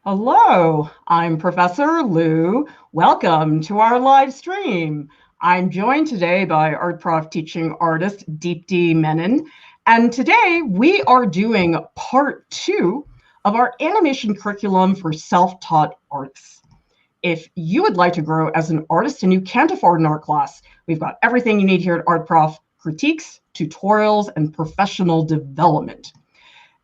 Hello, I'm Professor Lieu. Welcome to our live stream. I'm joined today by art prof teaching artist Deepti Menon, and today we are doing part 2 of our animation curriculum for self-taught artists. If you would like to grow as an artist and you can't afford an art class, we've got everything you need here at Art Prof: critiques, tutorials, and professional development.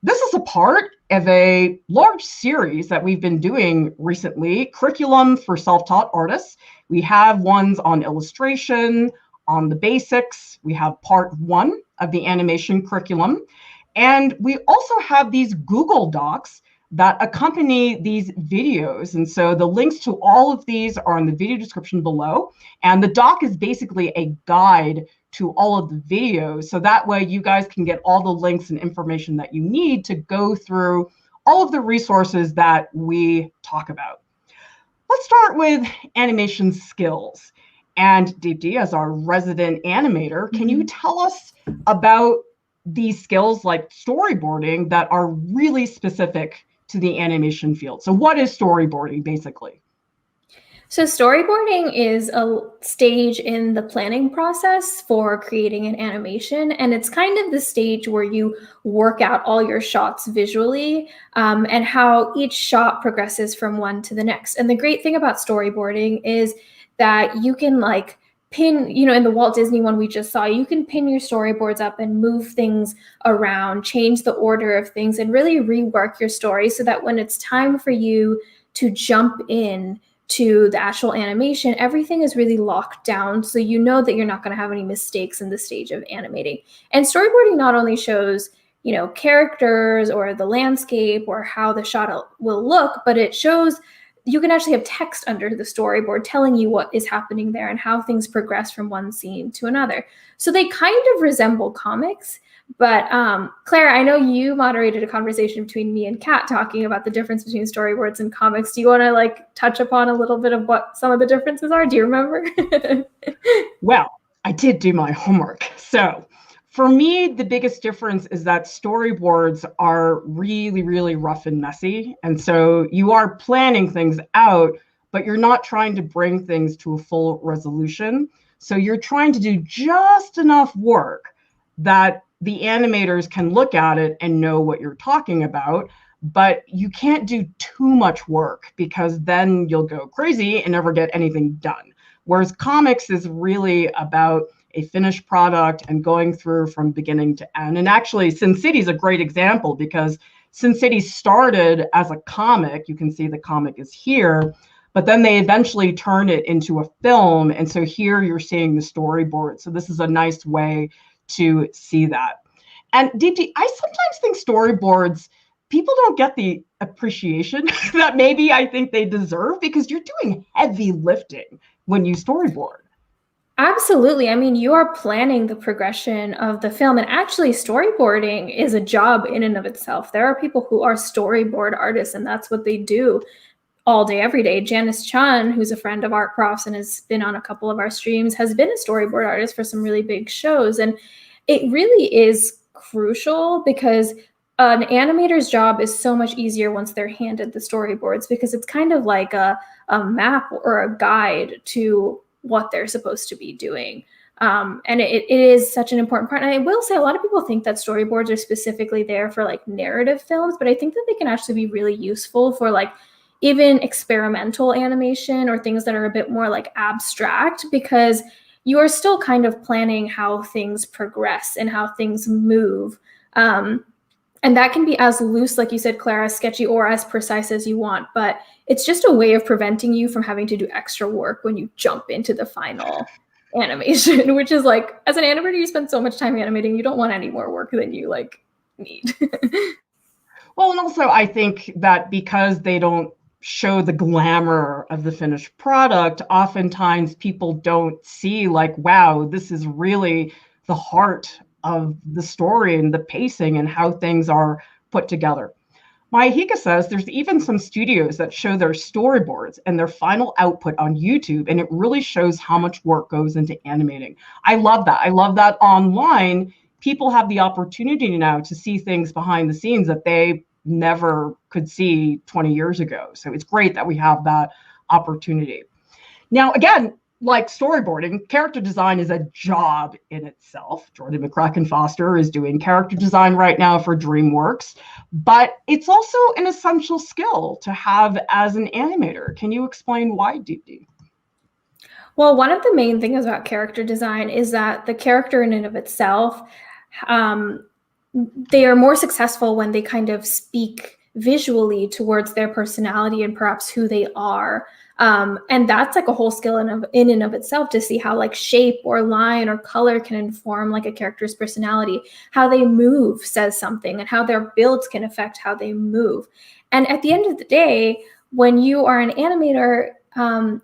This is a part of a large series that we've been doing recently, Curriculum for Self-Taught Artists. We have ones on illustration, on the basics. We have part 1 of the animation curriculum. And we also have these Google Docs that accompany these videos. And so the links to all of these are in the video description below. And the doc is basically a guide to all of the videos. So that way you guys can get all the links and information that you need to go through all of the resources that we talk about. Let's start with animation skills. And Deepti, as our resident animator, can you tell us about these skills like storyboarding that are really specific to the animation field? So what is storyboarding basically? So storyboarding is a stage in the planning process for creating an animation, and it's kind of the stage where you work out all your shots visually and how each shot progresses from one to the next. And the great thing about storyboarding is that you can pin, in the Walt Disney one we just saw, you can pin your storyboards up and move things around, change the order of things, and really rework your story so that when it's time for you to jump in to the actual animation, everything is really locked down, so you know that you're not going to have any mistakes in the stage of animating. And storyboarding not only shows, characters or the landscape or how the shot will look, but it shows you can actually have text under the storyboard telling you what is happening there and how things progress from one scene to another. So they kind of resemble comics. But Clara, I know you moderated a conversation between me and Kat talking about the difference between storyboards and comics. Do you want to touch upon a little bit of what some of the differences are? Do you remember? Well, I did do my homework. So for me, the biggest difference is that storyboards are really, really rough and messy. And so you are planning things out, but you're not trying to bring things to a full resolution. So you're trying to do just enough work that the animators can look at it and know what you're talking about, but you can't do too much work because then you'll go crazy and never get anything done. Whereas comics is really about a finished product and going through from beginning to end. And actually, Sin City is a great example because Sin City started as a comic. You can see the comic is here, but then they eventually turned it into a film. And so here you're seeing the storyboard. So this is a nice way to see that. And Deepti, I sometimes think storyboards, people don't get the appreciation that maybe I think they deserve because you're doing heavy lifting when you storyboard. Absolutely. I mean, you are planning the progression of the film, and actually storyboarding is a job in and of itself. There are people who are storyboard artists, and that's what they do all day, every day. Janice Chun, who's a friend of Art Prof's and has been on a couple of our streams, has been a storyboard artist for some really big shows. And it really is crucial because an animator's job is so much easier once they're handed the storyboards, because it's kind of like a map or a guide to what they're supposed to be doing. And it is such an important part. And I will say, a lot of people think that storyboards are specifically there for narrative films, but I think that they can actually be really useful for even experimental animation or things that are a bit more abstract, because you are still kind of planning how things progress and how things move. And that can be as loose, like you said, Clara, sketchy, or as precise as you want. But it's just a way of preventing you from having to do extra work when you jump into the final animation, which is as an animator, you spend so much time animating, you don't want any more work than you need. Well, and also I think that because they don't show the glamour of the finished product, oftentimes people don't see wow, this is really the heart of the story and the pacing and how things are put together. Maihika says there's even some studios that show their storyboards and their final output on YouTube, and it really shows how much work goes into animating. I love that. I love that online people have the opportunity now to see things behind the scenes that they never could see 20 years ago. So it's great that we have that opportunity. Now, again, like storyboarding, character design is a job in itself. Jordan McCracken-Foster is doing character design right now for DreamWorks, but it's also an essential skill to have as an animator. Can you explain why, Deepti? Well, one of the main things about character design is that the character in and of itself, they are more successful when they kind of speak visually towards their personality and perhaps who they are. And that's like a whole skill in and of itself, to see how like shape or line or color can inform like a character's personality. How they move says something, and how their builds can affect how they move. And at the end of the day, when you are an animator,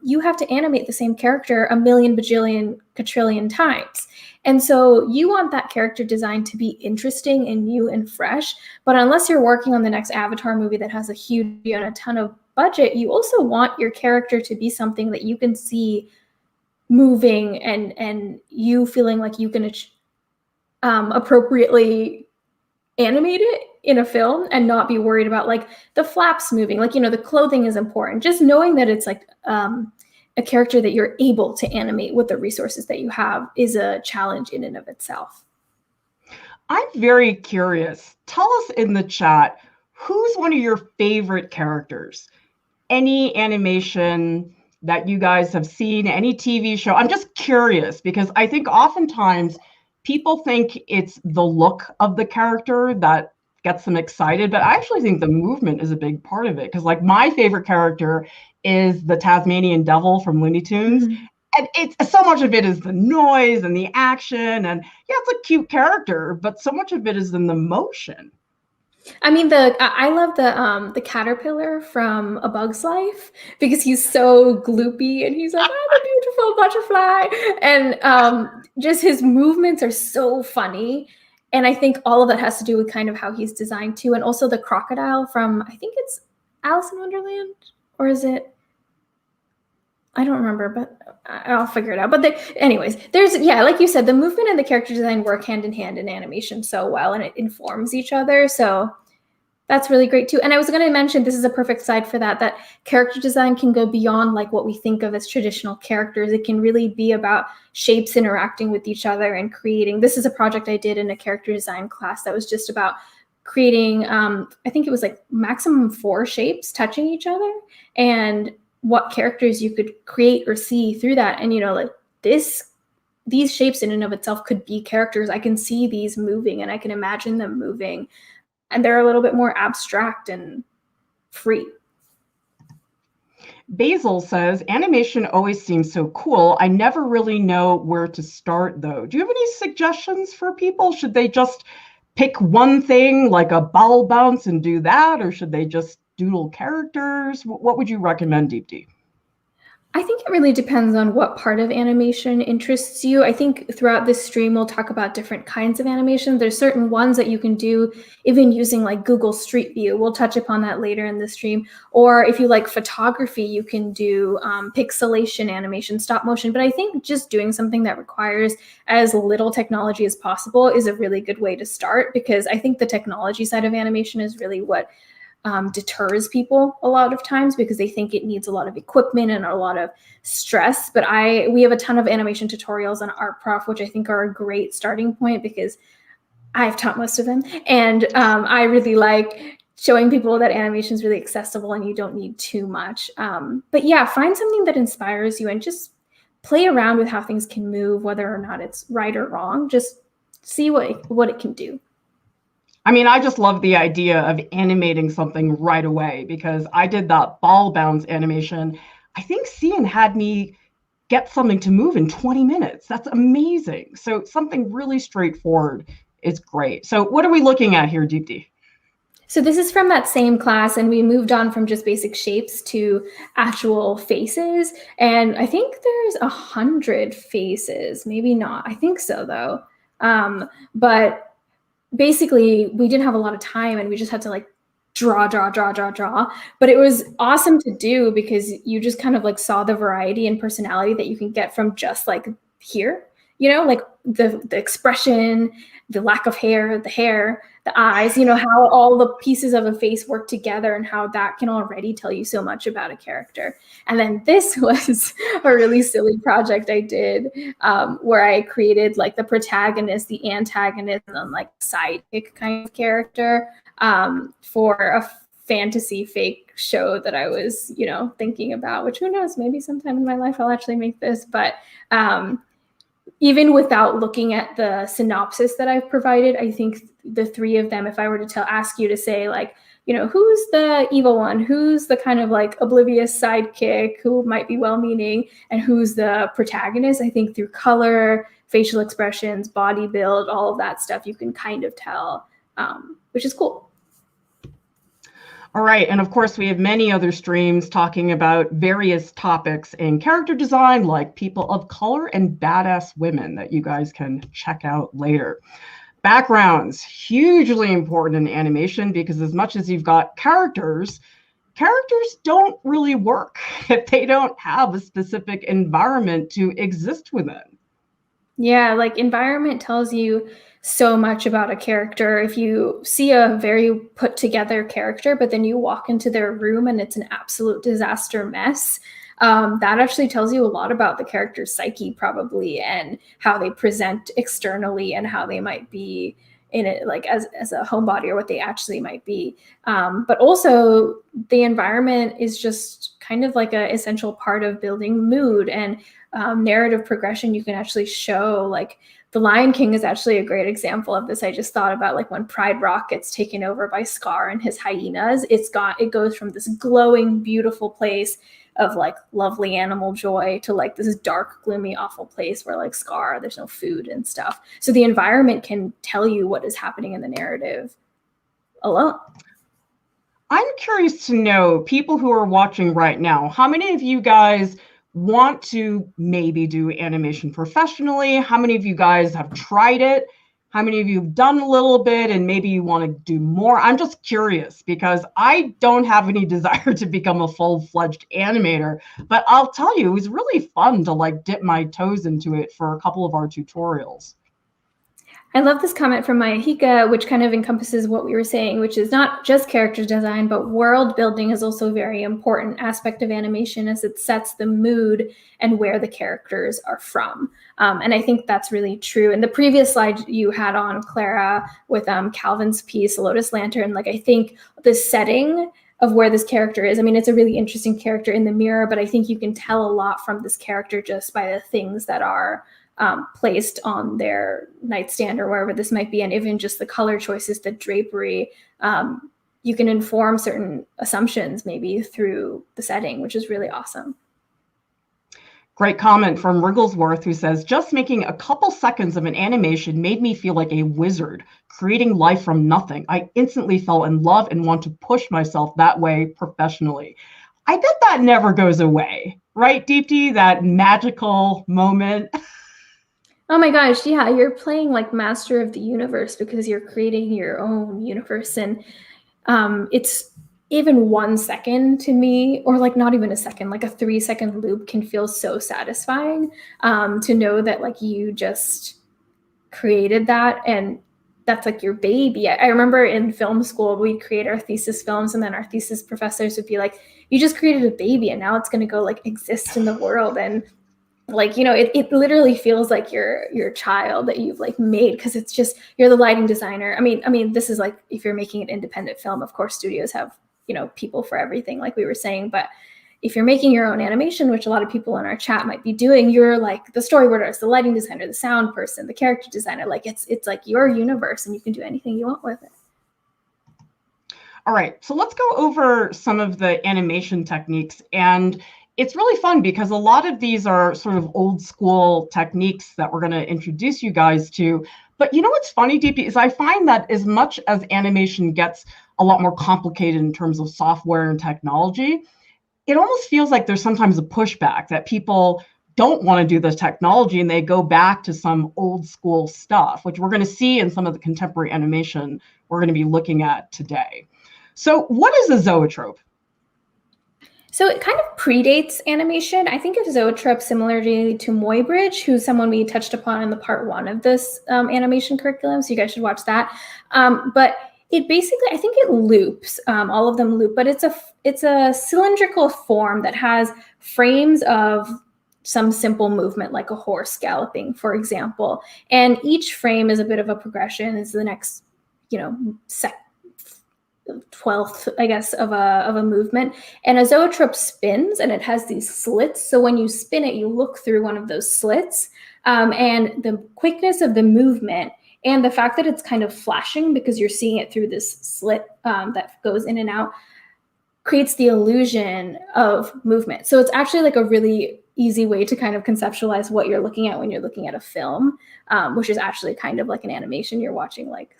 you have to animate the same character a million, bajillion, quadrillion times. And so you want that character design to be interesting and new and fresh. But unless you're working on the next Avatar movie that has a huge and a ton of budget, you also want your character to be something that you can see moving and you feeling like you can appropriately animate it in a film and not be worried about like the flaps moving. Like, the clothing is important. Just knowing that it's like a character that you're able to animate with the resources that you have is a challenge in and of itself. I'm very curious. Tell us in the chat, who's one of your favorite characters? Any animation that you guys have seen, any TV show? I'm just curious because I think oftentimes people think it's the look of the character that gets them excited, but I actually think the movement is a big part of it. Because like my favorite character is the Tasmanian Devil from Looney Tunes. Mm-hmm. And it's so much of it is the noise and the action, and yeah, it's a cute character, but so much of it is in the motion. I mean, I love the caterpillar from A Bug's Life, because he's so gloopy and he's like, "I'm a beautiful butterfly," and just his movements are so funny. And I think all of that has to do with kind of how he's designed too, and also the crocodile from, I think it's Alice in Wonderland, or is it? I don't remember, but I'll figure it out. But anyways, like you said, the movement and the character design work hand in hand in animation so well, and it informs each other. So that's really great too. And I was going to mention, this is a perfect side for that character design can go beyond like what we think of as traditional characters. It can really be about shapes interacting with each other and creating. This is a project I did in a character design class that was just about creating, I think it was like maximum 4 shapes touching each other, and what characters you could create or see through that. And like these shapes in and of itself could be characters. I can see these moving and I can imagine them moving, and they're a little bit more abstract and free. Basil says, animation always seems so cool. I never really know where to start though. Do you have any suggestions for people? Should they just pick one thing like a ball bounce and do that, or should they just doodle characters? What would you recommend, Deepti? I think it really depends on what part of animation interests you. I think throughout this stream, we'll talk about different kinds of animation. There's certain ones that you can do even using like Google Street View. We'll touch upon that later in the stream. Or if you like photography, you can do pixelation animation, stop motion. But I think just doing something that requires as little technology as possible is a really good way to start, because I think the technology side of animation is really what deters people a lot of times, because they think it needs a lot of equipment and a lot of stress. But we have a ton of animation tutorials on Art Prof, which I think are a great starting point, because I've taught most of them. And I really like showing people that animation is really accessible and you don't need too much. But yeah, find something that inspires you and just play around with how things can move, whether or not it's right or wrong. Just see what it can do. I mean, I just love the idea of animating something right away, because I did that ball bounce animation. I think Cian had me get something to move in 20 minutes. That's amazing. So something really straightforward is great. So what are we looking at here, Deepti? So this is from that same class, and we moved on from just basic shapes to actual faces. And I think there's 100 faces, maybe not. I think so though. But basically we didn't have a lot of time and we just had to like draw. But it was awesome to do, because you just kind of like saw the variety and personality that you can get from just like here, like the expression the lack of hair, the eyes, you know, how all the pieces of a face work together and how that can already tell you so much about a character. And then this was a really silly project I did where I created like the protagonist, the antagonist, and then like sidekick kind of character for a fantasy fake show that I was, you know, thinking about, which who knows, maybe sometime in my life I'll actually make this. But even without looking at the synopsis that I've provided, I think the three of them, if I were to ask you to say like, you know, who's the evil one, who's the kind of like oblivious sidekick who might be well-meaning, and who's the protagonist, I think through color, facial expressions, body build, all of that stuff, you can kind of tell, which is cool. All right, and of course we have many other streams talking about various topics in character design, like people of color and badass women, that you guys can check out later. Backgrounds, hugely important in animation, because as much as you've got characters don't really work if they don't have a specific environment to exist within. Yeah, like environment tells you so much about a character. If you see a very put together character, but then you walk into their room and it's an absolute disaster mess, that actually tells you a lot about the character's psyche probably, and how they present externally and how they might be in it, like as a homebody, or what they actually might be. But also the environment is just kind of like an essential part of building mood and narrative progression. You can actually show, like The Lion King is actually a great example of this. I just thought about like when Pride Rock gets taken over by Scar and his hyenas, it goes from this glowing, beautiful place of like lovely animal joy to like this dark, gloomy, awful place where like Scar, there's no food and stuff. So the environment can tell you what is happening in the narrative alone. I'm curious to know, people who are watching right now, how many of you guys want to maybe do animation professionally? How many of you guys have tried it? How many of you have done a little bit and maybe you want to do more? I'm just curious, because I don't have any desire to become a full-fledged animator, but I'll tell you, it was really fun to like dip my toes into it for a couple of our tutorials. I love this comment from Mayahika, which kind of encompasses what we were saying, which is not just character design, but world building is also a very important aspect of animation, as it sets the mood and where the characters are from. And I think that's really true. In the previous slide you had on, Clara, with Calvin's piece, Lotus Lantern, like I think the setting of where this character is, I mean, it's a really interesting character in the mirror, but I think you can tell a lot from this character just by the things that are placed on their nightstand or wherever this might be, and even just the color choices, the drapery, you can inform certain assumptions maybe through the setting, which is really awesome. Great comment from Wrigglesworth, who says, just making a couple seconds of an animation made me feel like a wizard, creating life from nothing. I instantly fell in love and want to push myself that way professionally. I bet that never goes away, right, Deepti? That magical moment. Oh my gosh, yeah, you're playing like master of the universe because you're creating your own universe. And it's even 1 second to me, or like not even a second, like a 3-second loop can feel so satisfying to know that like you just created that, and that's like your baby. I remember in film school, we'd create our thesis films, and then our thesis professors would be like, you just created a baby and now it's going to go like exist in the world. And like, you know, it literally feels like your child that you've like made, because it's just, you're the lighting designer. I mean, this is like, if you're making an independent film, of course, studios have, you know, people for everything, like we were saying. But if you're making your own animation, which a lot of people in our chat might be doing, you're like the storyboard artist, the lighting designer, the sound person, the character designer. Like it's like your universe, and you can do anything you want with it. All right, so let's go over some of the animation techniques. And it's really fun because a lot of these are sort of old school techniques that we're going to introduce you guys to. But you know what's funny, DP, is I find that as much as animation gets a lot more complicated in terms of software and technology, it almost feels like there's sometimes a pushback that people don't want to do the technology and they go back to some old school stuff, which we're going to see in some of the contemporary animation we're going to be looking at today. So what is a zoetrope? So it kind of predates animation. I think of Zoetrope similarly to Muybridge, who's someone we touched upon in the part 1 of this animation curriculum. So you guys should watch that. But it basically, I think it loops. All of them loop, but it's a cylindrical form that has frames of some simple movement, like a horse galloping, for example. And each frame is a bit of a progression. It's the next, 12th, I guess, of a movement. And a zoetrope spins, and it has these slits. So when you spin it, you look through one of those slits, and the quickness of the movement and the fact that it's kind of flashing because you're seeing it through this slit that goes in and out creates the illusion of movement. So it's actually like a really easy way to kind of conceptualize what you're looking at when you're looking at a film, which is actually kind of like an animation. You're watching like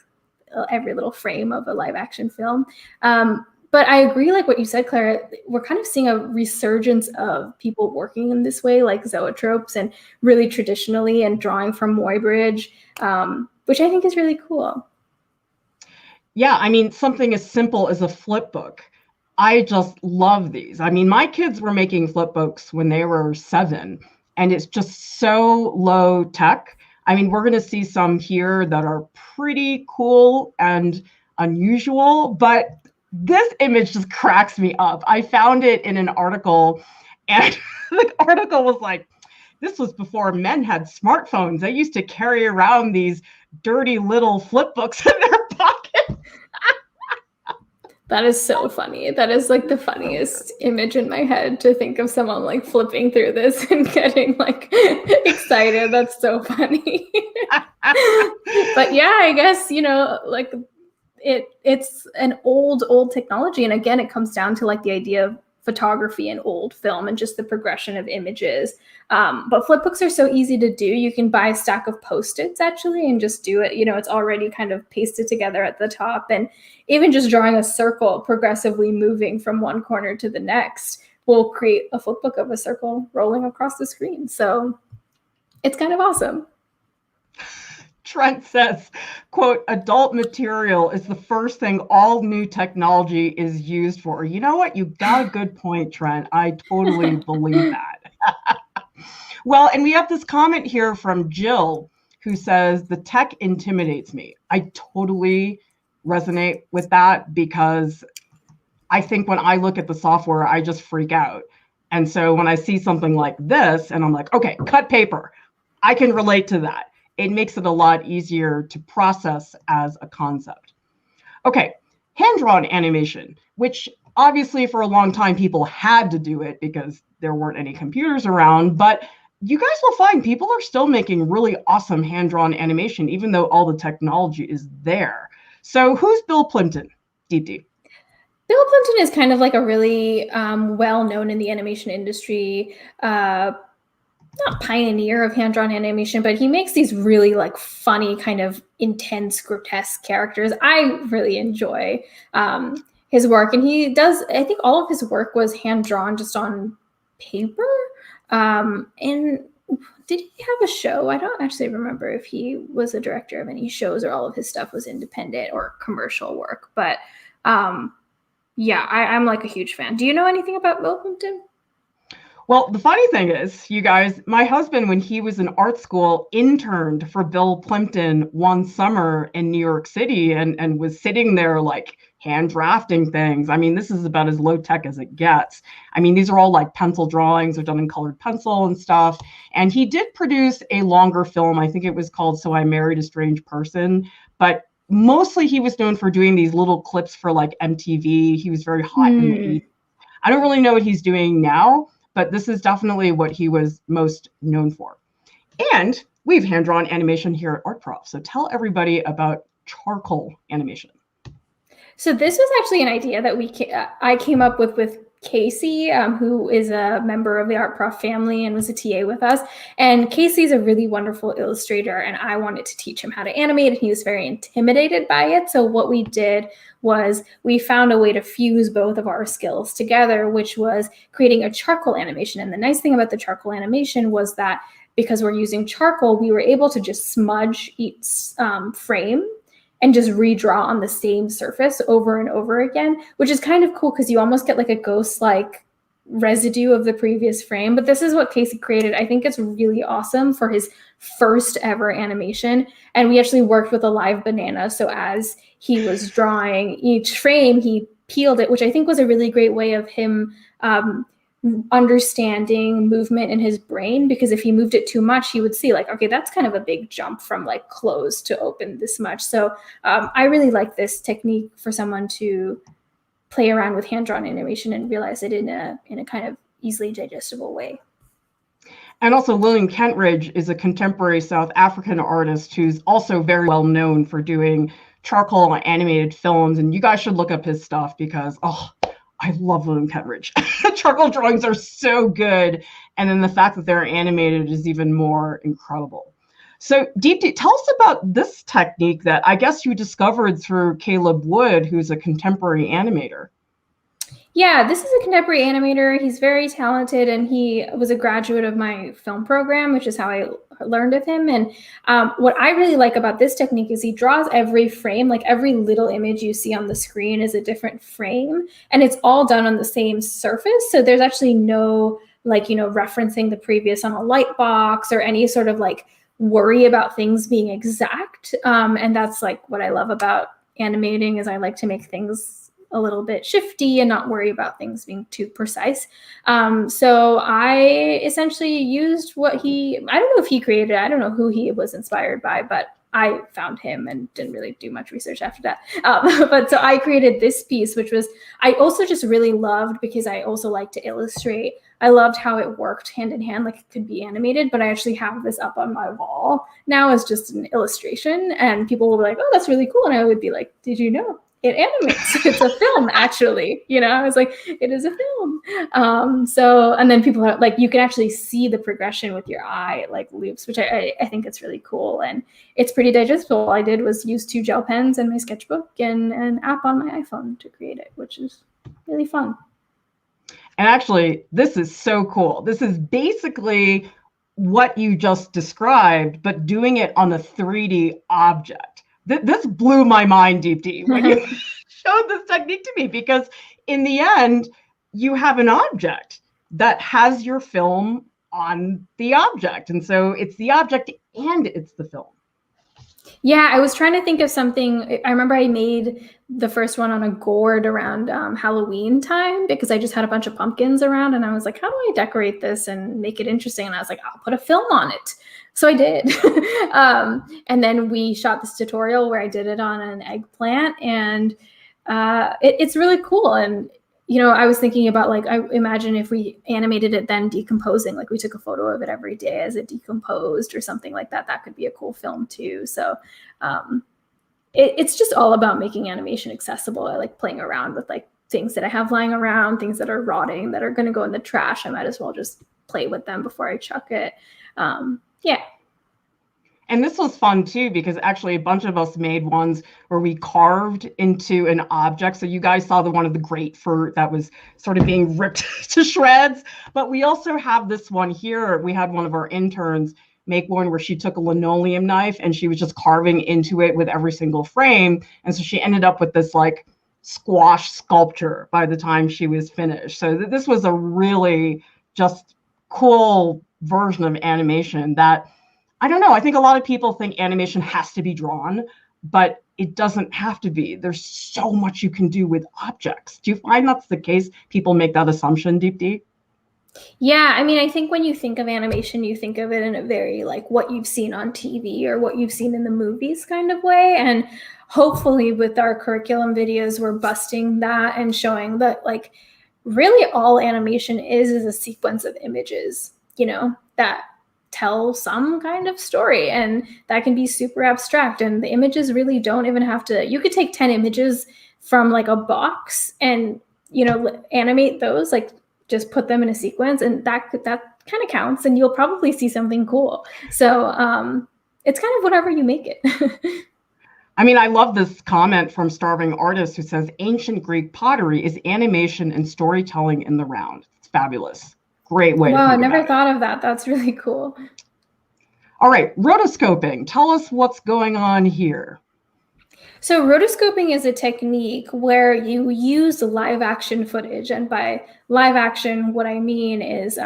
every little frame of a live action film. But I agree, like what you said, Clara, we're kind of seeing a resurgence of people working in this way, like zoetropes and really traditionally, and drawing from Muybridge, which I think is really cool. Yeah, I mean, something as simple as a flip book. I just love these. I mean, my kids were making flip books when they were 7, and it's just so low tech. I mean, we're going to see some here that are pretty cool and unusual, but this image just cracks me up. I found it in an article, and the article was like, this was before men had smartphones. They used to carry around these dirty little flip books in their pocket. That is so funny. That is like the funniest image in my head, to think of someone like flipping through this and getting like excited. That's so funny. But yeah, I guess, like it's an old technology. And again, it comes down to like the idea of photography and old film and just the progression of images. But flip books are so easy to do. You can buy a stack of Post-its actually and just do it. It's already kind of pasted together at the top. And even just drawing a circle progressively moving from one corner to the next will create a flip book of a circle rolling across the screen. So it's kind of awesome. Trent says, quote, adult material is the first thing all new technology is used for. You know what? You got a good point, Trent. I totally believe that. Well, and we have this comment here from Jill, who says, the tech intimidates me. I totally resonate with that, because I think when I look at the software, I just freak out. And so when I see something like this and I'm like, okay, cut paper, I can relate to that. It makes it a lot easier to process as a concept. Okay, hand-drawn animation, which obviously for a long time people had to do it because there weren't any computers around, but you guys will find people are still making really awesome hand-drawn animation, even though all the technology is there. So who's Bill Plimpton, Deepti? Bill Plimpton is kind of like a really well-known in the animation industry, not pioneer of hand-drawn animation, but he makes these really like funny, kind of intense, grotesque characters. I really enjoy his work, and he does, I think all of his work was hand-drawn just on paper. And did he have a show? I don't actually remember if he was a director of any shows or all of his stuff was independent or commercial work. But yeah, I'm like a huge fan. Do you know anything about Bill Plimpton? Well, the funny thing is, you guys, my husband, when he was in art school, interned for Bill Plimpton one summer in New York City and was sitting there like hand drafting things. I mean, this is about as low tech as it gets. I mean, these are all like pencil drawings, they're done in colored pencil and stuff. And he did produce a longer film. I think it was called So I Married a Strange Person. But mostly he was known for doing these little clips for like MTV. He was very hot in the 80s. I don't really know what he's doing now, but this is definitely what he was most known for. And we have hand-drawn animation here at Art Prof. So tell everybody about charcoal animation. So this was actually an idea that I came up with Casey, who is a member of the Art Prof family and was a TA with us. And Casey's a really wonderful illustrator, and I wanted to teach him how to animate, and he was very intimidated by it. So what we did was we found a way to fuse both of our skills together, which was creating a charcoal animation. And the nice thing about the charcoal animation was that because we're using charcoal, we were able to just smudge each frame and just redraw on the same surface over and over again, which is kind of cool because you almost get like a ghost-like residue of the previous frame, but this is what Casey created. I think it's really awesome for his first ever animation. And we actually worked with a live banana. So as he was drawing each frame, he peeled it, which I think was a really great way of him understanding movement in his brain, because if he moved it too much, he would see like, okay, that's kind of a big jump from like close to open this much. So I really like this technique for someone to play around with hand-drawn animation and realize it in a kind of easily digestible way. And also William Kentridge is a contemporary South African artist who's also very well known for doing charcoal animated films. And you guys should look up his stuff because, oh, I love William Kentridge. Charcoal drawings are so good. And then the fact that they're animated is even more incredible. So Deepti, tell us about this technique that I guess you discovered through Caleb Wood, who's a contemporary animator. Yeah, this is a contemporary animator. He's very talented, and he was a graduate of my film program, which is how I learned of him. And what I really like about this technique is he draws every frame, like every little image you see on the screen is a different frame, and it's all done on the same surface. So there's actually no like, you know, referencing the previous on a light box or any sort of like worry about things being exact. And that's like what I love about animating is I like to make things a little bit shifty and not worry about things being too precise. So I essentially used what I don't know if he created it. I don't know who he was inspired by, but I found him and didn't really do much research after that. But so I created this piece, which was, I also just really loved because I also like to illustrate. I loved how it worked hand in hand, like it could be animated, but I actually have this up on my wall now as just an illustration. And people will be like, oh, that's really cool. And I would be like, did you know? It animates. It's a film, actually. You know, I was like, it is a film. So, and then people are like, you can actually see the progression with your eye, it like loops, which I think it's really cool. And it's pretty digestible. All I did was use 2 gel pens and my sketchbook and an app on my iPhone to create it, which is really fun. And actually, this is so cool. This is basically what you just described, but doing it on a 3D object. This blew my mind, Deepti, when you showed this technique to me, because in the end, you have an object that has your film on the object. And so it's the object and it's the film. Yeah, I was trying to think of something. I remember I made the first one on a gourd around Halloween time because I just had a bunch of pumpkins around and I was like, how do I decorate this and make it interesting? And I was like, I'll put a film on it. So I did. And then we shot this tutorial where I did it on an eggplant, and it's really cool. And, you know, I was thinking about, like, I imagine if we animated it then decomposing, like we took a photo of it every day as it decomposed or something like that. That could be a cool film too. So it's just all about making animation accessible. I like playing around with like things that I have lying around, things that are rotting, that are going to go in the trash. I might as well just play with them before I chuck it. Yeah. And this was fun too, because actually a bunch of us made ones where we carved into an object. So you guys saw the one of the grapefruit that was sort of being ripped to shreds. But we also have this one here. We had one of our interns make one where she took a linoleum knife and she was just carving into it with every single frame. And so she ended up with this like squash sculpture by the time she was finished. So this was a really just cool version of animation that, I don't know, I think a lot of people think animation has to be drawn, but it doesn't have to be. There's so much you can do with objects. Do you find that's the case? People make that assumption, Deepti? Yeah, I mean, I think when you think of animation, you think of it in a very like what you've seen on TV or what you've seen in the movies kind of way. And hopefully with our curriculum videos, we're busting that and showing that like really all animation is a sequence of images, you know, that tell some kind of story, and that can be super abstract. And the images really don't even have to, you could take 10 images from like a box and, you know, animate those, like just put them in a sequence, and that kind of counts, and you'll probably see something cool. So it's kind of whatever you make it. I mean, I love this comment from Starving Artist who says, ancient Greek pottery is animation and storytelling in the round. It's fabulous. Great way. Wow, I never thought of that. That's really cool. All right, rotoscoping. Tell us what's going on here. So rotoscoping is a technique where you use live action footage. And by live action, what I mean is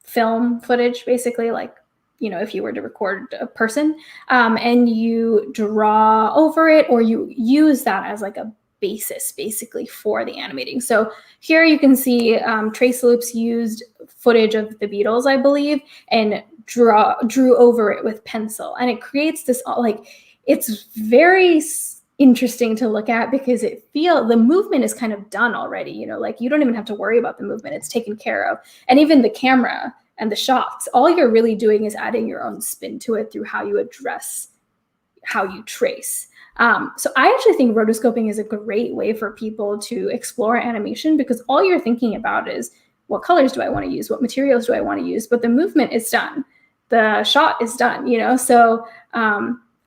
film footage, basically, like, you know, if you were to record a person, and you draw over it, or you use that as like a basis basically for the animating. So here you can see Trace Loops used footage of the Beatles, I believe, and drew over it with pencil. And it creates this, like, it's very interesting to look at because the movement is kind of done already, you know, like you don't even have to worry about the movement, it's taken care of. And even the camera and the shots, all you're really doing is adding your own spin to it through how you address, how you trace. So I actually think rotoscoping is a great way for people to explore animation, because all you're thinking about is, what colors do I want to use? What materials do I want to use? But the movement is done. The shot is done, you know? So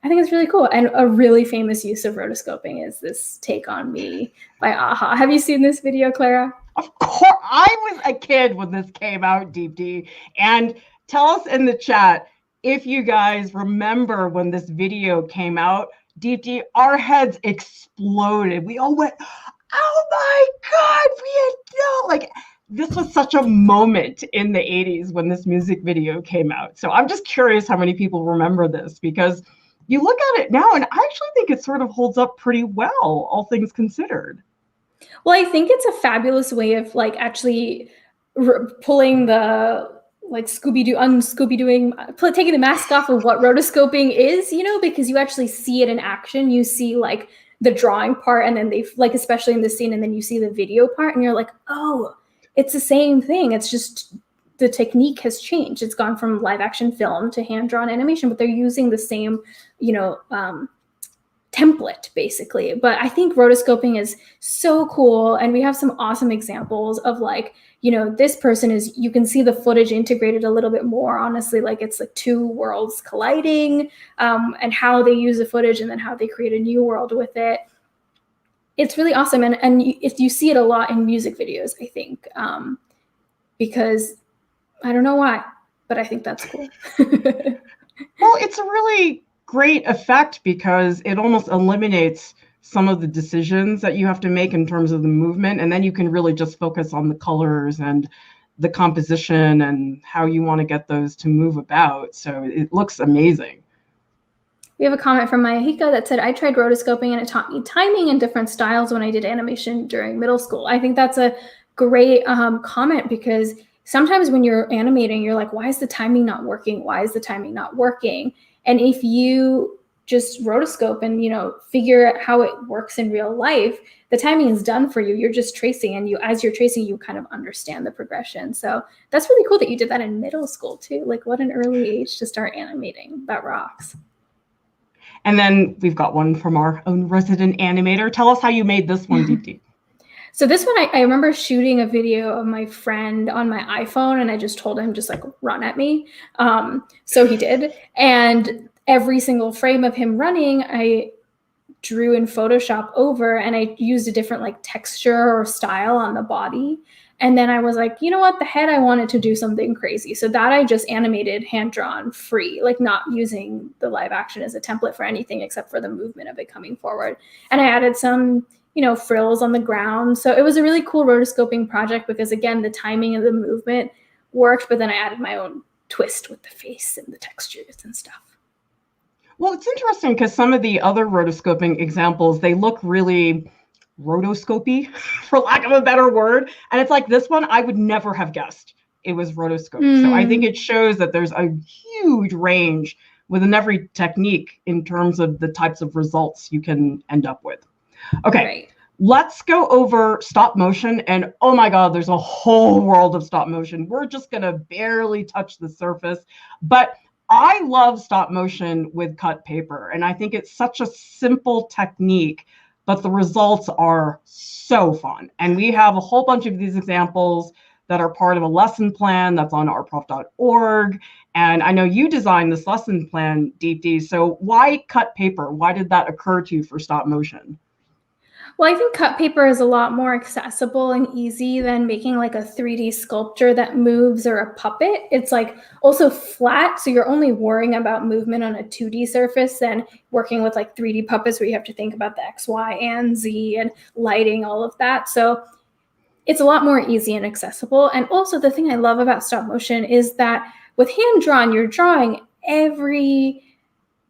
I think it's really cool. And a really famous use of rotoscoping is this Take on Me by Aha. Have you seen this video, Clara? Of course, I was a kid when this came out, Deep D. And tell us in the chat if you guys remember when this video came out. Deep D, our heads exploded. We all went, oh my God, we had no, like, this was such a moment in the 80s when this music video came out. So I'm just curious how many people remember this, because you look at it now and I actually think it sort of holds up pretty well, all things considered. Well, I think it's a fabulous way of like actually pulling the like Scooby-Dooing, taking the mask off of what rotoscoping is, you know, because you actually see it in action. You see like the drawing part, and then they like, especially in the scene, and then you see the video part, and you're like, oh, it's the same thing. It's just the technique has changed. It's gone from live action film to hand-drawn animation, but they're using the same, you know, template basically. But I think rotoscoping is so cool, and we have some awesome examples of like, you know, this person is, you can see the footage integrated a little bit more, honestly, like it's like two worlds colliding, and how they use the footage and then how they create a new world with it. It's really awesome. And you see it a lot in music videos, I think, because I don't know why, but I think that's cool. Well, it's a really great effect because it almost eliminates some of the decisions that you have to make in terms of the movement, and then you can really just focus on the colors and the composition and how you want to get those to move about. So it looks amazing. We have a comment from Mayahika that said, I tried rotoscoping and it taught me timing and different styles when I did animation during middle school. I think that's a great comment, because sometimes when you're animating, you're like, why is the timing not working? Why is the timing not working? And if you just rotoscope and, you know, figure out how it works in real life, the timing is done for you. You're just tracing, and as you're tracing, you kind of understand the progression. So that's really cool that you did that in middle school too. Like, what an early age to start animating. That rocks. And then we've got one from our own resident animator. Tell us how you made this one, Deep Deep. So this one, I remember shooting a video of my friend on my iPhone, and I just told him, just like, run at me. So he did. And every single frame of him running, I drew in Photoshop over, and I used a different like texture or style on the body. And then I was like, you know what, the head, I wanted to do something crazy. So that I just animated hand-drawn free, like not using the live action as a template for anything except for the movement of it coming forward. And I added some, you know, frills on the ground. So it was a really cool rotoscoping project because, again, the timing of the movement worked, but then I added my own twist with the face and the textures and stuff. Well, it's interesting because some of the other rotoscoping examples, they look really rotoscopy, for lack of a better word. And it's like this one, I would never have guessed it was rotoscope. So I think it shows that there's a huge range within every technique in terms of the types of results you can end up with. Okay, right. Let's go over stop motion. And oh my God, there's a whole world of stop motion. We're just going to barely touch the surface. But I love stop motion with cut paper. And I think it's such a simple technique, but the results are so fun. And we have a whole bunch of these examples that are part of a lesson plan that's on artprof.org. And I know you designed this lesson plan, Deep D. So why cut paper? Why did that occur to you for stop motion? Well, I think cut paper is a lot more accessible and easy than making like a 3D sculpture that moves or a puppet. It's like also flat, so you're only worrying about movement on a 2D surface than working with like 3D puppets where you have to think about the X, Y, and Z and lighting, all of that. So it's a lot more easy and accessible. And also the thing I love about stop motion is that with hand drawn, you're drawing every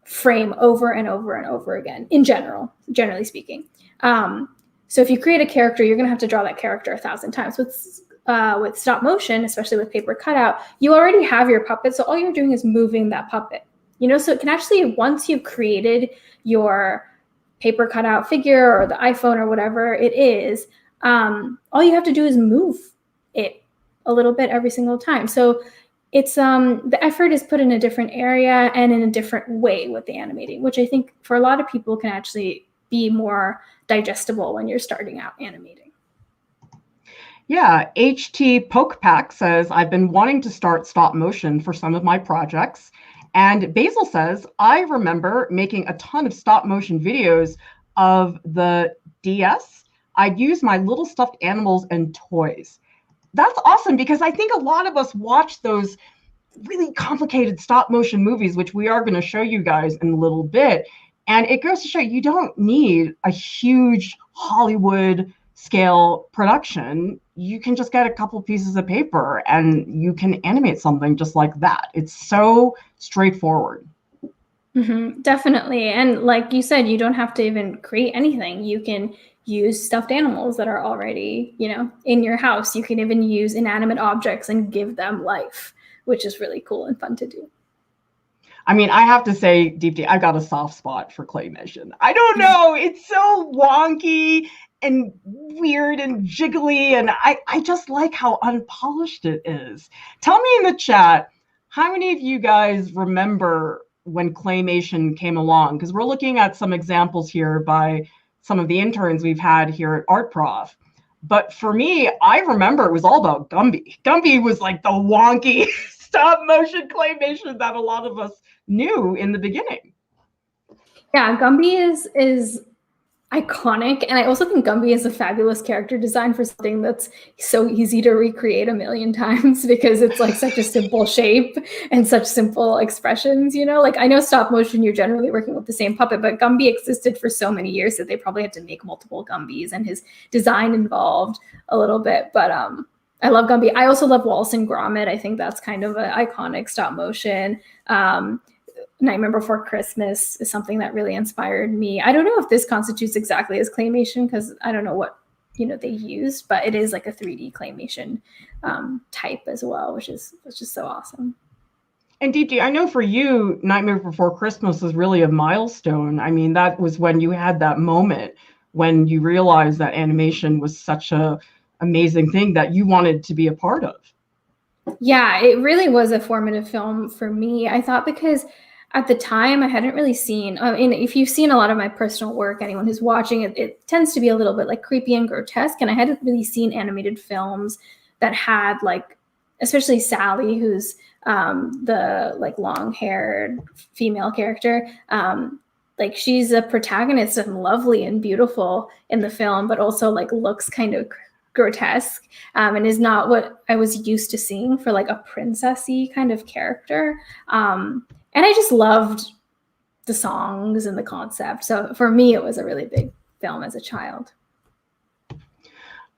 frame over and over and over again in generally speaking. So if you create a character, you're going to have to draw that character 1,000 times. With stop motion, especially with paper cutout, you already have your puppet. So all you're doing is moving that puppet, so it can actually, once you've created your paper cutout figure or the iPhone or whatever it is, all you have to do is move it a little bit every single time. So it's the effort is put in a different area and in a different way with the animating, which I think for a lot of people can actually be more digestible when you're starting out animating. Yeah, HT Pokepack says, I've been wanting to start stop motion for some of my projects. And Basil says, I remember making a ton of stop motion videos of the DS. I'd use my little stuffed animals and toys. That's awesome, because I think a lot of us watch those really complicated stop motion movies, which we are going to show you guys in a little bit. And it goes to show you don't need a huge Hollywood scale production. You can just get a couple pieces of paper and you can animate something just like that. It's so straightforward. Mm-hmm, definitely. And like you said, you don't have to even create anything. You can use stuffed animals that are already, in your house. You can even use inanimate objects and give them life, which is really cool and fun to do. I mean, I have to say, Deepti, I got a soft spot for claymation. I don't know. It's so wonky and weird and jiggly, and I just like how unpolished it is. Tell me in the chat, how many of you guys remember when claymation came along? Because we're looking at some examples here by some of the interns we've had here at Art Prof. But for me, I remember it was all about Gumby. Gumby was like the wonky stop motion claymation that a lot of us knew in the beginning. Yeah, Gumby is iconic, and I also think Gumby is a fabulous character design for something that's so easy to recreate a million times, because it's like such a simple shape and such simple expressions. Like, I know stop motion, you're generally working with the same puppet, but Gumby existed for so many years that they probably had to make multiple Gumbys, and his design involved a little bit. But I love Gumby. I also love Wallace and Gromit. I think that's kind of an iconic stop motion. Nightmare Before Christmas is something that really inspired me. I don't know if this constitutes exactly as claymation, because I don't know what they used, but it is like a 3D claymation type as well, which is just so awesome. And Deepti, I know for you, Nightmare Before Christmas was really a milestone. I mean, that was when you had that moment when you realized that animation was such a amazing thing that you wanted to be a part of. Yeah, it really was a formative film for me. I thought, because at the time I hadn't really seen, and if you've seen a lot of my personal work, anyone who's watching it, it tends to be a little bit like creepy and grotesque. And I hadn't really seen animated films that had, like, especially Sally, who's the like long-haired female character. Like, she's a protagonist and lovely and beautiful in the film, but also like looks kind of grotesque, and is not what I was used to seeing for like a princessy kind of character. And I just loved the songs and the concept. So for me, it was a really big film as a child.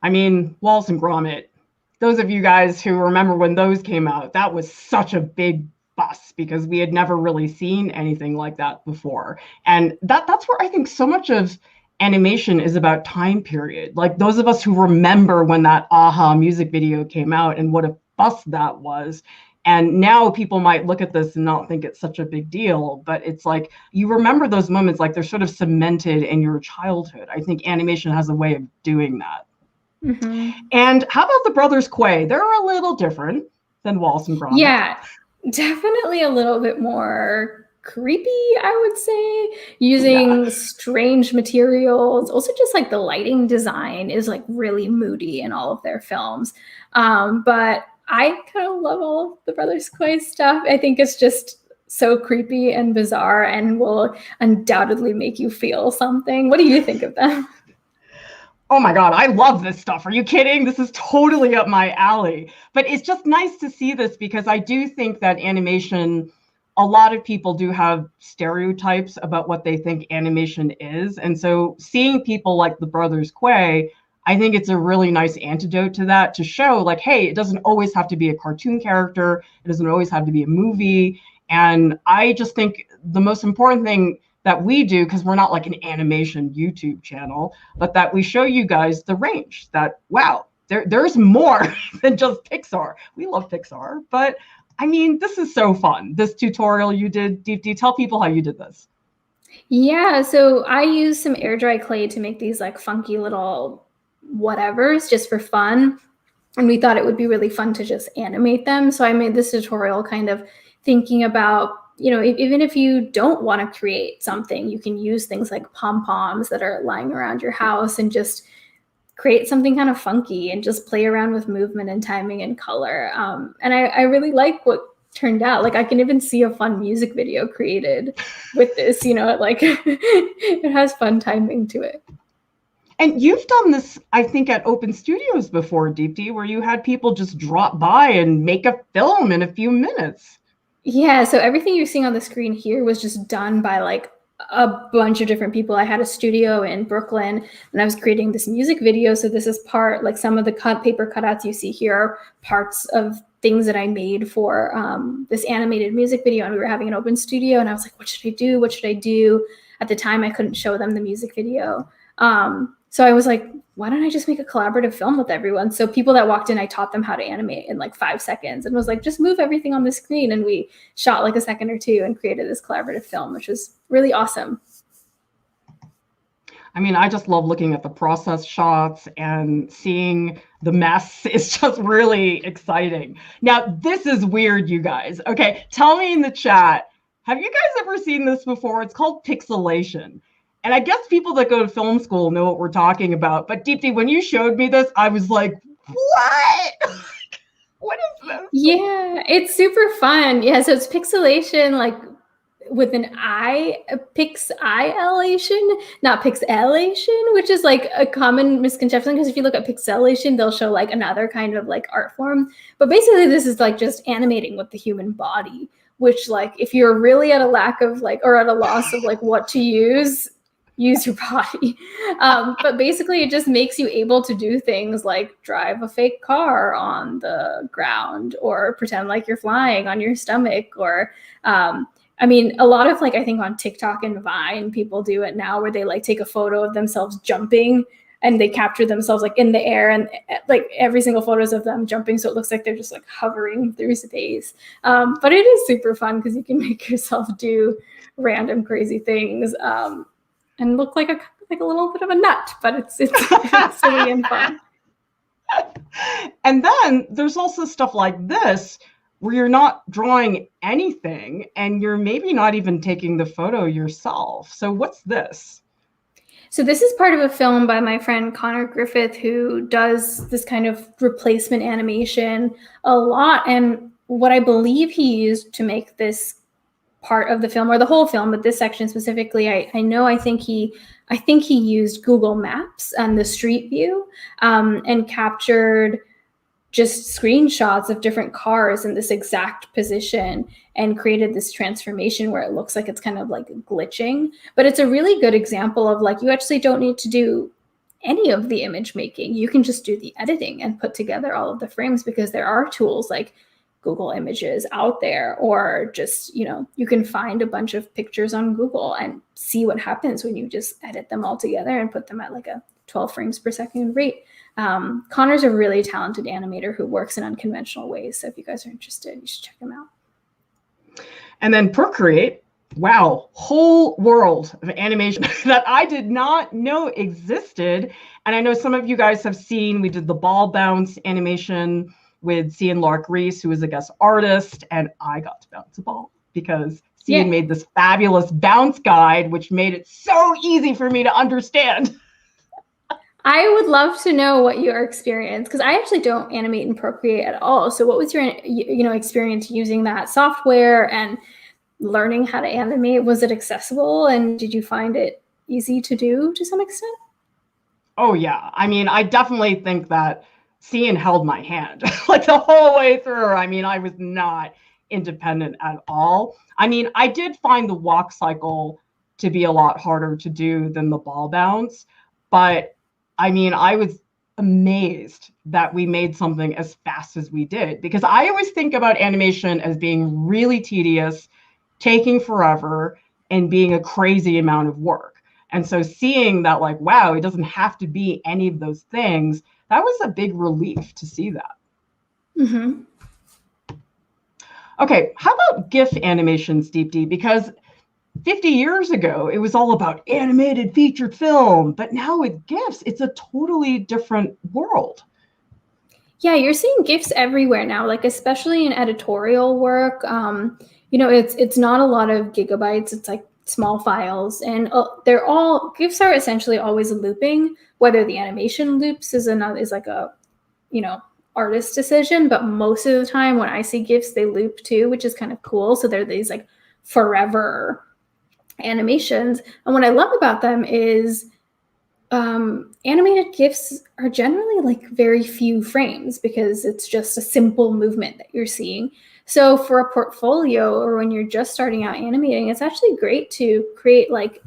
I mean, Wallace and Gromit, those of you guys who remember when those came out, that was such a big bust, because we had never really seen anything like that before. And that's where I think so much of animation is about time period. Like, those of us who remember when that Aha music video came out and what a bust that was. And now people might look at this and not think it's such a big deal, but it's like, you remember those moments like they're sort of cemented in your childhood. I think animation has a way of doing that. Mm-hmm. And how about the Brothers Quay? They're a little different than Wallace and Gromit. Yeah, definitely a little bit more creepy, I would say, using strange materials. Also, just like the lighting design is like really moody in all of their films. But I kind of love all of the Brothers Quay stuff. I think it's just so creepy and bizarre and will undoubtedly make you feel something. What do you think of them? Oh my God, I love this stuff. Are you kidding? This is totally up my alley. But it's just nice to see this because I do think that animation, a lot of people do have stereotypes about what they think animation is. And so seeing people like the brothers Quay, I think it's a really nice antidote to that, to show like, hey, it doesn't always have to be a cartoon character. It doesn't always have to be a movie. And I just think the most important thing that we do, because we're not like an animation YouTube channel, but that we show you guys the range that, wow, there's more than just Pixar. We love Pixar, but I mean, this is so fun. This tutorial you did, Deepti, tell people how you did this. Yeah, so I used some air dry clay to make these like funky little whatevers just for fun. And we thought it would be really fun to just animate them. So I made this tutorial kind of thinking about, you know, even if you don't want to create something, you can use things like pom-poms that are lying around your house and just create something kind of funky and just play around with movement and timing and color. And I really like what turned out. Like I can even see a fun music video created with this, you know, like it has fun timing to it. And you've done this, I think, at Open Studios before, Deepti, where you had people just drop by and make a film in a few minutes. Yeah, so everything you're seeing on the screen here was just done by like a bunch of different people. I had a studio in Brooklyn and I was creating this music video. So this is part, like some of the paper cutouts you see here are parts of things that I made for this animated music video. And we were having an open studio and I was like, what should I do? What should I do? At the time, I couldn't show them the music video. So I was like, why don't I just make a collaborative film with everyone? So people that walked in, I taught them how to animate in like 5 seconds and was like, just move everything on the screen. And we shot like a second or two and created this collaborative film, which was really awesome. I mean, I just love looking at the process shots and seeing the mess. It's just really exciting. Now, this is weird, you guys. Okay, tell me in the chat, have you guys ever seen this before? It's called pixelation. And I guess people that go to film school know what we're talking about. But Deepti, when you showed me this, I was like, what? What is this? Yeah, it's super fun. Yeah, so it's pixelation, like with an I, pixelation, not pixelation, which is like a common misconception. Because if you look at pixelation, they'll show like another kind of like art form. But basically, this is like just animating with the human body, which like if you're really at a lack of like, or at a loss of like what to use your body. But basically it just makes you able to do things like drive a fake car on the ground or pretend like you're flying on your stomach. Or I mean, a lot of like, I think on TikTok and Vine, people do it now where they like take a photo of themselves jumping and they capture themselves like in the air, and like every single photo is of them jumping. So it looks like they're just like hovering through space. But it is super fun because you can make yourself do random crazy things. And look like a little bit of a nut, but it's silly and fun. And then there's also stuff like this where you're not drawing anything and you're maybe not even taking the photo yourself. So what's this? So this is part of a film by my friend Connor Griffith, who does this kind of replacement animation a lot. And what I believe he used to make this part of the film, or the whole film, but this section specifically, I think he used Google Maps and the Street View and captured just screenshots of different cars in this exact position and created this transformation where it looks like it's kind of like glitching. But it's a really good example of like, you actually don't need to do any of the image making. You can just do the editing and put together all of the frames, because there are tools like Google Images out there, or just, you know, you can find a bunch of pictures on Google and see what happens when you just edit them all together and put them at like a 12 frames per second rate. Connor's a really talented animator who works in unconventional ways. So if you guys are interested, you should check him out. And then Procreate, wow, whole world of animation that I did not know existed. And I know some of you guys have seen, we did the ball bounce animation with Cian Lark Reese, who was a guest artist, and I got to bounce a ball because Cian made this fabulous bounce guide, which made it so easy for me to understand. I would love to know what your experience, because I actually don't animate in Procreate at all. So what was your experience using that software and learning how to animate? Was it accessible, and did you find it easy to do to some extent? Oh yeah. I mean, I definitely think that Cian held my hand like the whole way through. I mean, I was not independent at all. I mean, I did find the walk cycle to be a lot harder to do than the ball bounce, but I mean, I was amazed that we made something as fast as we did, because I always think about animation as being really tedious, taking forever, and being a crazy amount of work. And so seeing that, like, wow, it doesn't have to be any of those things, that was a big relief to see that. Mm-hmm. Okay, how about GIF animations, Deep D? Because 50 years ago, it was all about animated featured film, but now with GIFs, it's a totally different world. Yeah, you're seeing GIFs everywhere now, like especially in editorial work. You know, it's not a lot of gigabytes. It's like small files, and they're all GIFs are essentially always looping. Whether the animation loops is like a, you know, artist decision, but most of the time when I see GIFs, they loop too, which is kind of cool. So they're these like forever animations, and what I love about them is animated GIFs are generally like very few frames because it's just a simple movement that you're seeing. So for a portfolio or when you're just starting out animating, it's actually great to create, like,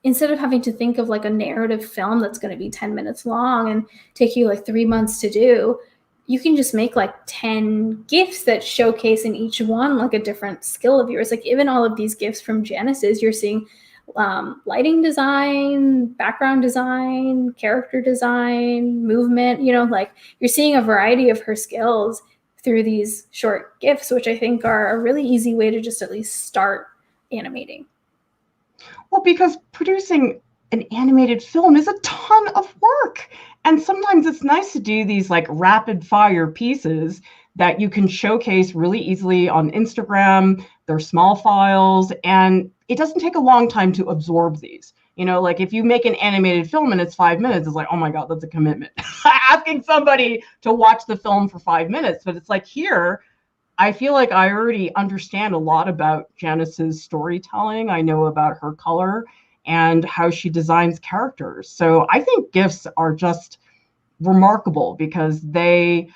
instead of having to think of like a narrative film that's going to be 10 minutes long and take you like 3 months to do, you can just make like 10 GIFs that showcase in each one like a different skill of yours. Like even all of these GIFs from Genesis, you're seeing lighting design, background design, character design, movement, you know, like you're seeing a variety of her skills through these short GIFs, which I think are a really easy way to just at least start animating. Well, because producing an animated film is a ton of work. And sometimes it's nice to do these like rapid fire pieces that you can showcase really easily on Instagram. They're small files, and it doesn't take a long time to absorb these. You know, like if you make an animated film and it's 5 minutes, it's like, oh my God, that's a commitment. Asking somebody to watch the film for 5 minutes. But it's like here, I feel like I already understand a lot about Janice's storytelling. I know about her color and how she designs characters. So I think GIFs are just remarkable because they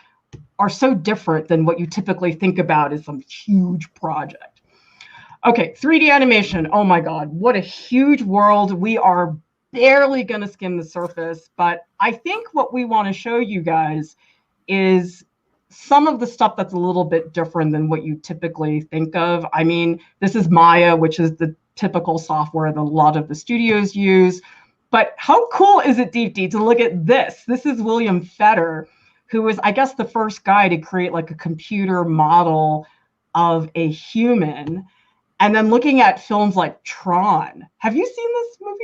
are so different than what you typically think about as some huge project. Okay, 3D animation. Oh my God, what a huge world. We are barely going to skim the surface, but I think what we want to show you guys is some of the stuff that's a little bit different than what you typically think of. I mean, this is Maya, which is the typical software that a lot of the studios use. But how cool is it, Deep D, to look at this? This is William Fetter, who was, I guess, the first guy to create like a computer model of a human. And then looking at films like Tron. Have you seen this movie?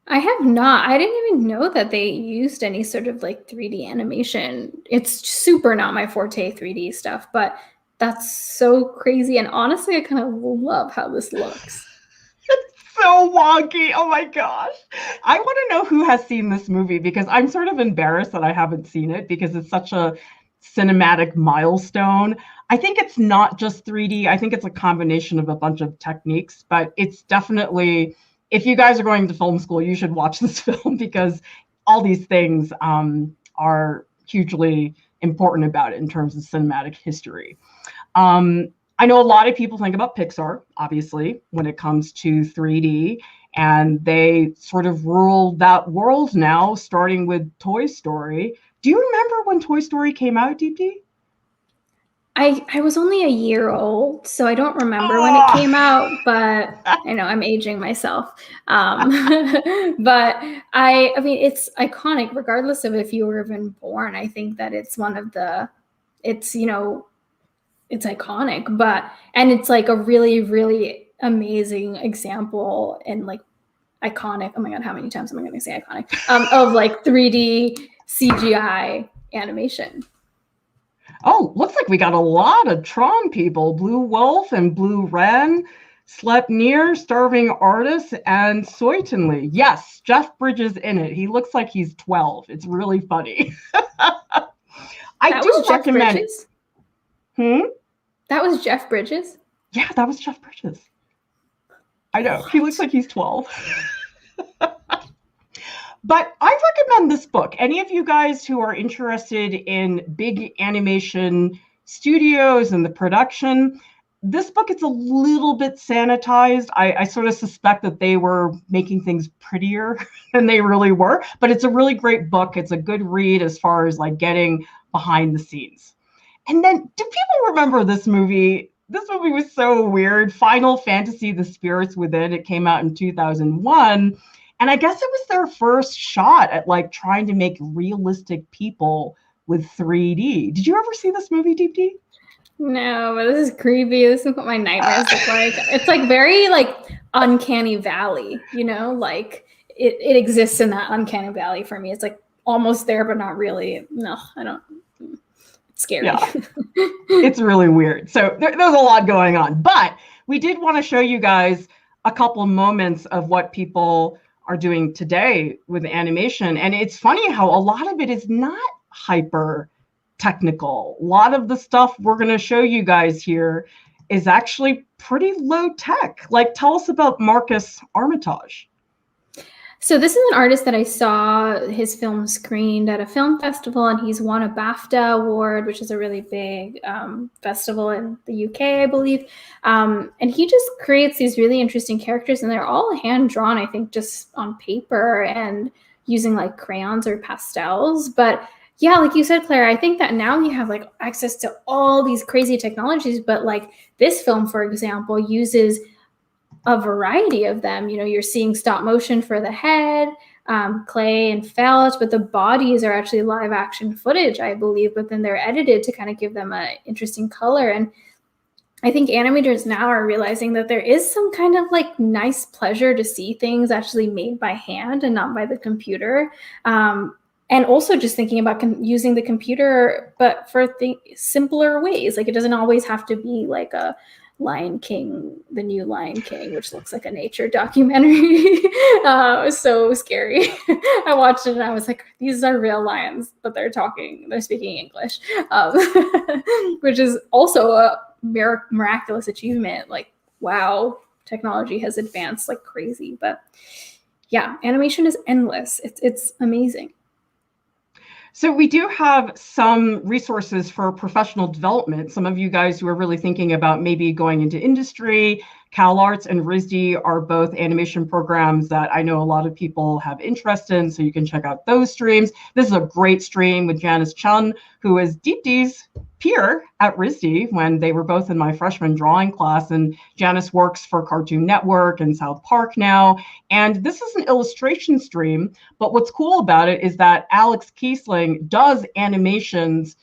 I have not. I didn't even know that they used any sort of like 3D animation. It's super not my forte, 3D stuff, but that's so crazy. And honestly, I kind of love how this looks. So wonky. Oh my gosh. I want to know who has seen this movie, because I'm sort of embarrassed that I haven't seen it because it's such a cinematic milestone. I think it's not just 3D. I think it's a combination of a bunch of techniques, but it's definitely, if you guys are going to film school, you should watch this film because all these things are hugely important about it in terms of cinematic history. I know a lot of people think about Pixar, obviously, when it comes to 3D, and they sort of rule that world now, starting with Toy Story. Do you remember when Toy Story came out, Deep D? I was only a year old, so I don't remember when it Oh, came out, but I know I'm aging myself. Um, but I mean, it's iconic regardless of if you were even born. I think that it's one of the, it's, you know, it's iconic, but, and it's like a really, really amazing example and like iconic. Oh my God, how many times am I going to say iconic? Of like 3D CGI animation. oh, looks like we got a lot of Tron people. Blue Wolf and Blue Wren, Slept Near, Starving Artist, and Soytonly. Yes, Jeff Bridges in it. He looks like he's 12. It's really funny. I That do was Jeff recommend it. Bridges. Hmm? That was Jeff Bridges. Yeah, that was Jeff Bridges. I know. He looks like he's 12. But I recommend this book. Any of you guys who are interested in big animation studios and the production, this book is a little bit sanitized. I sort of suspect that they were making things prettier than they really were, but it's a really great book. It's a good read as far as like getting behind the scenes. And then, do people remember this movie? This movie was so weird. Final Fantasy: The Spirits Within. It came out in 2001. And I guess it was their first shot at like trying to make realistic people with 3D. Did you ever see this movie, Deep D? No, but this is creepy. This is what my nightmares look like. It's like very like uncanny valley, you know, like it exists in that uncanny valley for me. It's like almost there, but not really. No, I don't. It's scary. Yeah. It's really weird. So there's a lot going on, but we did want to show you guys a couple moments of what people are doing today with animation. And it's funny how a lot of it is not hyper technical. A lot of the stuff we're going to show you guys here is actually pretty low tech. Like, tell us about Marcus Armitage. So this is an artist that I saw his film screened at a film festival, and he's won a BAFTA award, which is a really big festival in the UK, I believe. And he just creates these really interesting characters, and they're all hand-drawn, I think, just on paper and using like crayons or pastels. But yeah, like you said, Clara, I think that now you have like access to all these crazy technologies, but like this film, for example, uses a variety of them. You know, you're seeing stop motion for the head, clay and felt, but the bodies are actually live action footage, I believe, but then they're edited to kind of give them an interesting color. And I think animators now are realizing that there is some kind of like nice pleasure to see things actually made by hand and not by the computer. And also just thinking about using the computer, but for simpler ways. Like it doesn't always have to be like a Lion King, the new Lion King, which looks like a nature documentary. It was so scary. I watched it and I was like, these are real lions, but they're speaking English, which is also a miraculous achievement. Like, wow, technology has advanced like crazy. But yeah, animation is endless. It's amazing. So we do have some resources for professional development. Some of you guys who are really thinking about maybe going into industry, CalArts and RISD are both animation programs that I know a lot of people have interest in, so you can check out those streams. This is a great stream with Janice Chun, who is Deep D's peer at RISD when they were both in my freshman drawing class. And Janice works for Cartoon Network and South Park now. And this is an illustration stream, but what's cool about it is that Alex Kiesling does animations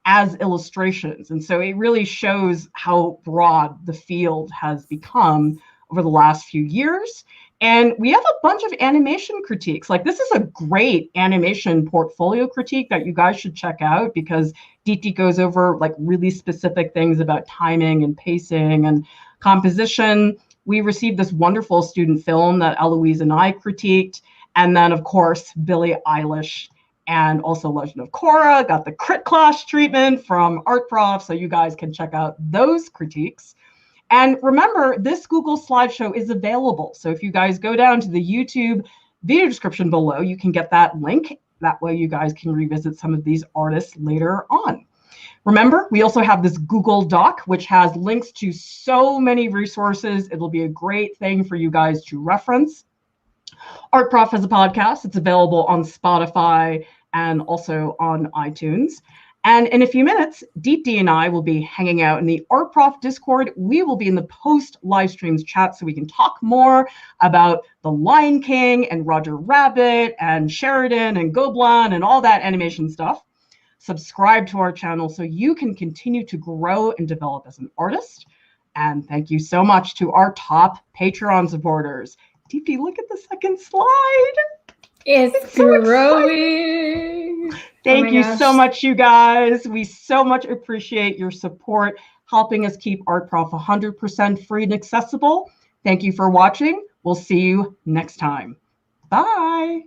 as illustrations. And so it really shows how broad the field has become over the last few years. And we have a bunch of animation critiques. Like this is a great animation portfolio critique that you guys should check out because Diti goes over like really specific things about timing and pacing and composition. We received this wonderful student film that Eloise and I critiqued. And then of course, Billie Eilish and also Legend of Korra got the Crit Clash treatment from Art Prof, so you guys can check out those critiques. And remember, this Google slideshow is available. So if you guys go down to the YouTube video description below, you can get that link. That way you guys can revisit some of these artists later on. Remember, we also have this Google Doc, which has links to so many resources. It'll be a great thing for you guys to reference. Art Prof has a podcast. It's available on Spotify and also on iTunes. And in a few minutes, Deep D and I will be hanging out in the Art Prof Discord. We will be in the post live streams chat so we can talk more about The Lion King and Roger Rabbit and Sheridan and Gobelin and all that animation stuff. Subscribe to our channel so you can continue to grow and develop as an artist. And thank you so much to our top Patreon supporters. Deep D, look at the second slide. It's so growing. Thank you so much, you guys. We so much appreciate your support, helping us keep Art Prof 100% free and accessible. Thank you for watching. We'll see you next time. Bye.